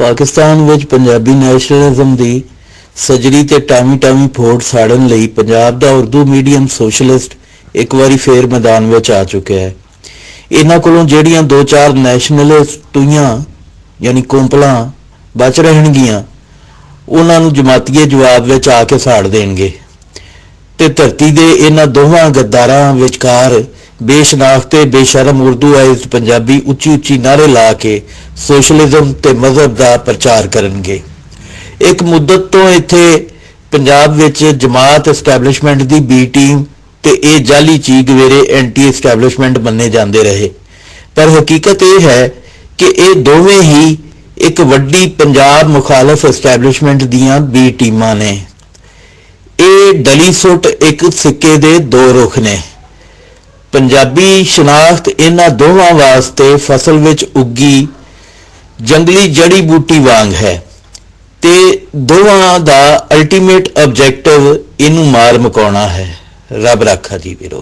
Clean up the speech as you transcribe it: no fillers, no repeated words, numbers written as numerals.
पाकिस्तान विच पंजाबी नैशनलिज्म की सजरी ते टामी टामी फोड़ साड़न लई पंजाब दा उर्दू मीडियम सोशलिस्ट एक बारी फिर मैदान में आ चुका है। इन्हां कोलों ਜਿਹੜੀਆਂ दो चार नैशनलिस्ट टूइयां यानी कोंपलां बच रहणगीਆਂ ਉਹਨਾਂ ਨੂੰ ਜਮਾਤੀਏ ਜਵਾਬ ਵਿੱਚ ਆ ਕੇ ਸਾੜ ਦੇਣਗੇ ਤੇ ਧਰਤੀ ਦੇ ਇਹਨਾਂ ਦੋਵਾਂ ਗੱਦਾਰਾਂ ਵਿਚਕਾਰ बेशनाख्त ते बेशरम उर्दू आइज पंजाबी उच्ची उच्ची नारे ला के सोशलिज्म ते मजहब का प्रचार करनगे। एक मुद्दत तो इत्थे पंजाब विच जमात एस्टैबलिशमेंट की बी टीम ते ये जाली चीगवेरे एंटी एस्टैबलिशमेंट बने जाते रहे, पर हकीकत यह है कि ये दोवें ही एक वड्डी पंजाब मुखालफ एस्टैबलिशमेंट दियां बी टीमां ने। ये डली सुट एक सिक्के दे दो रुख ने। पंजाबी शनाख्त इन्हां दोवां वास्ते फसल विच उगी जंगली जड़ी बूटी वांग है ते दोवां दा अल्टीमेट ऑब्जेक्टिव इनू मार मुकाउणा है। रब राखा जी वीरो।